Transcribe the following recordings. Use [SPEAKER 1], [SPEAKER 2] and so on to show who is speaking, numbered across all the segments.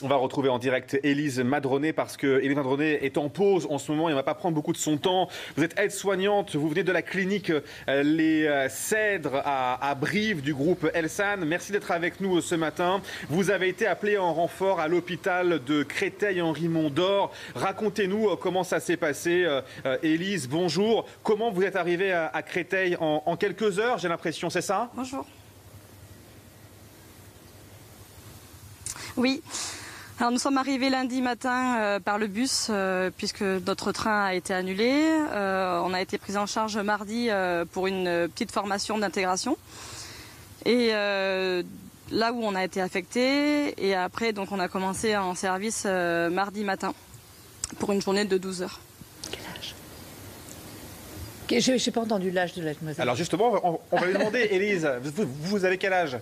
[SPEAKER 1] On va retrouver en direct Élise Madronet parce que Élise Madronet est en pause en ce moment et on ne va pas prendre beaucoup de son temps. Vous êtes aide-soignante, vous venez de la clinique Les Cèdres à Brive du groupe Elsan. Merci d'être avec nous ce matin. Vous avez été appelée en renfort à l'hôpital de Créteil-Henri-Mondor. Racontez-nous comment ça s'est passé. Élise, bonjour. Comment vous êtes arrivée à Créteil en quelques heures, j'ai l'impression, c'est ça?
[SPEAKER 2] Bonjour. Oui. Alors nous sommes arrivés lundi matin par le bus puisque notre train a été annulé. On a été pris en charge mardi pour une petite formation d'intégration. Et là où on a été affecté. Et après donc on a commencé en service mardi matin pour une journée de 12 heures.
[SPEAKER 3] Quel âge? Je n'ai pas entendu l'âge de la demoiselle.
[SPEAKER 1] Alors justement, on va lui demander, Élise, vous avez quel âge?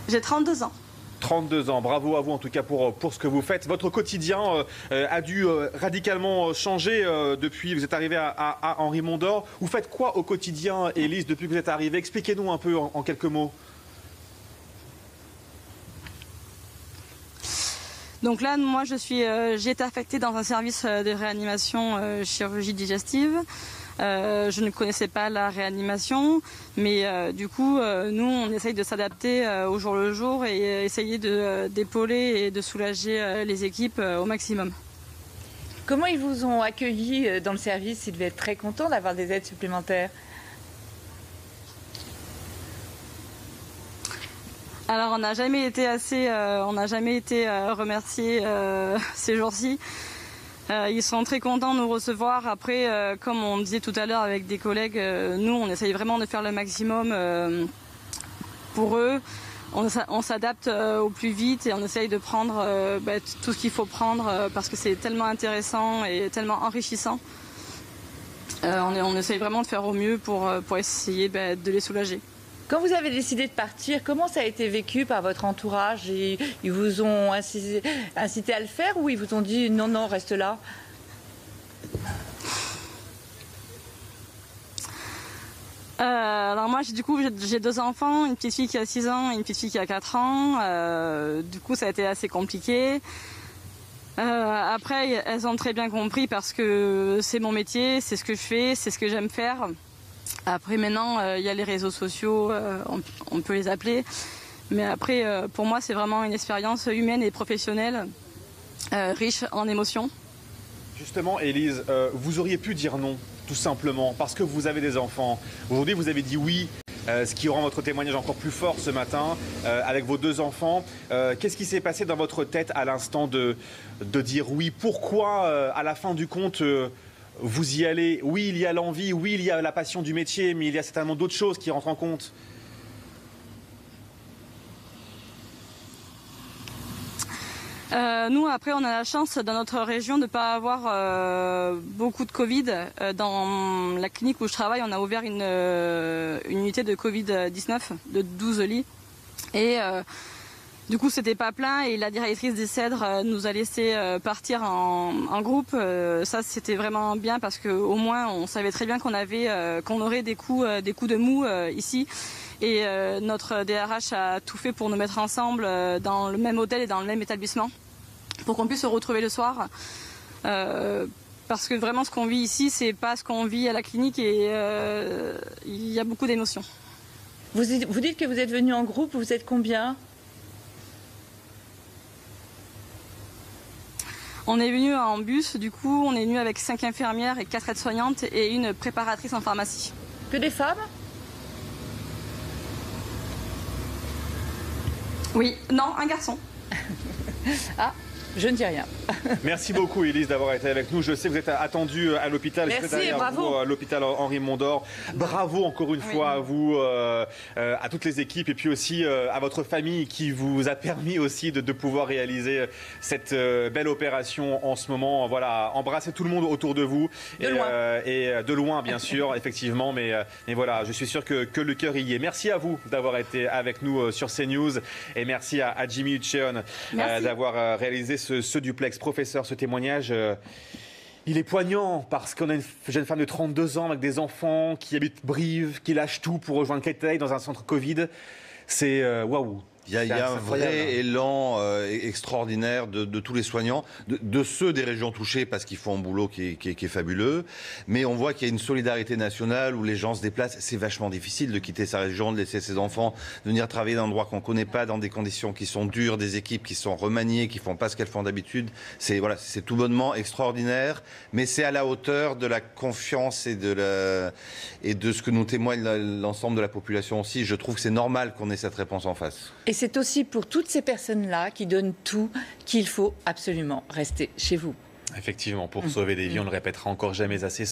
[SPEAKER 2] J'ai 32 ans.
[SPEAKER 1] 32 ans, bravo à vous en tout cas pour ce que vous faites. Votre quotidien a dû radicalement changer depuis que vous êtes arrivé à Henri-Mondor. Vous faites quoi au quotidien, Élise, depuis que vous êtes arrivée? Expliquez-nous un peu en quelques mots.
[SPEAKER 2] Donc là, moi, j'ai été affectée dans un service de réanimation chirurgie digestive. Je ne connaissais pas la réanimation, mais du coup, nous, on essaye de s'adapter au jour le jour et essayer d'épauler et de soulager les équipes au maximum.
[SPEAKER 3] Comment ils vous ont accueilli dans le service? Ils devaient être très contents d'avoir des aides supplémentaires.
[SPEAKER 2] Alors, on n'a jamais été remerciés ces jours-ci. Ils sont très contents de nous recevoir. Après, comme on disait tout à l'heure avec des collègues, nous, on essaye vraiment de faire le maximum pour eux. On s'adapte au plus vite et on essaye de prendre tout ce qu'il faut prendre parce que c'est tellement intéressant et tellement enrichissant. On essaye vraiment de faire au mieux pour essayer de les soulager.
[SPEAKER 3] Quand vous avez décidé de partir, comment ça a été vécu par votre entourage? Ils vous ont incité à le faire ou ils vous ont dit non, non, reste là?
[SPEAKER 2] Alors moi, j'ai deux enfants, une petite fille qui a 6 ans et une petite fille qui a 4 ans. Du coup, ça a été assez compliqué. Après, elles ont très bien compris parce que c'est mon métier, c'est ce que je fais, c'est ce que j'aime faire. Après maintenant, il y a les réseaux sociaux, on peut les appeler. Mais après, pour moi, c'est vraiment une expérience humaine et professionnelle, riche en émotions.
[SPEAKER 1] Justement, Élise, vous auriez pu dire non, tout simplement, parce que vous avez des enfants. Aujourd'hui, vous avez dit oui, ce qui rend votre témoignage encore plus fort ce matin, avec vos 2 enfants. Qu'est-ce qui s'est passé dans votre tête à l'instant de dire oui? Pourquoi, à la fin du compte, vous y allez? Oui, il y a l'envie, oui, il y a la passion du métier, mais il y a certainement d'autres choses qui rentrent en compte.
[SPEAKER 2] Nous, après, on a la chance dans notre région de ne pas avoir beaucoup de Covid. Dans la clinique où je travaille, on a ouvert une unité de Covid-19 de 12 lits. Et du coup, c'était pas plein et la directrice des Cèdres nous a laissé partir en groupe. Ça, c'était vraiment bien parce qu'au moins, on savait très bien qu'on aurait des coups de mou ici. Et notre DRH a tout fait pour nous mettre ensemble dans le même hôtel et dans le même établissement pour qu'on puisse se retrouver le soir. Parce que vraiment, ce qu'on vit ici, c'est pas ce qu'on vit à la clinique et il y a beaucoup d'émotions.
[SPEAKER 3] Vous dites que vous êtes venu en groupe, vous êtes combien?
[SPEAKER 2] On est venu en bus, du coup, on est venu avec 5 infirmières et 4 aides-soignantes et une préparatrice en pharmacie.
[SPEAKER 3] Que des femmes?
[SPEAKER 2] Oui, non, un garçon.
[SPEAKER 3] Ah, je ne dis rien.
[SPEAKER 1] Merci beaucoup, Élise, d'avoir été avec nous. Je sais que vous êtes attendue à l'hôpital.
[SPEAKER 3] Merci et bravo.
[SPEAKER 1] À l'hôpital Henri-Mondor. Bravo encore une fois à vous, à toutes les équipes et puis aussi à votre famille qui vous a permis aussi de pouvoir réaliser cette belle opération en ce moment. Voilà, embrassez tout le monde autour de vous. Et de loin, bien sûr, effectivement. Mais voilà, je suis sûr que le cœur y est. Merci à vous d'avoir été avec nous sur CNews. Et merci à Jimmy Hutcheon d'avoir réalisé ce duplex. Professeur, ce témoignage, il est poignant parce qu'on a une jeune femme de 32 ans avec des enfants qui habitent Brive, qui lâche tout pour rejoindre Créteil dans un centre Covid. C'est waouh.
[SPEAKER 4] Il y a un vrai élan extraordinaire de tous les soignants, de ceux des régions touchées parce qu'ils font un boulot qui est fabuleux. Mais on voit qu'il y a une solidarité nationale où les gens se déplacent. C'est vachement difficile de quitter sa région, de laisser ses enfants, de venir travailler dans un endroit qu'on ne connaît pas, dans des conditions qui sont dures, des équipes qui sont remaniées, qui ne font pas ce qu'elles font d'habitude. C'est tout bonnement extraordinaire, mais c'est à la hauteur de la confiance et de ce que nous témoigne l'ensemble de la population aussi. Je trouve que c'est normal qu'on ait cette réponse en face.
[SPEAKER 3] Et c'est aussi pour toutes ces personnes-là qui donnent tout qu'il faut absolument rester chez vous.
[SPEAKER 1] Effectivement, pour sauver des vies, on ne le répétera encore jamais assez.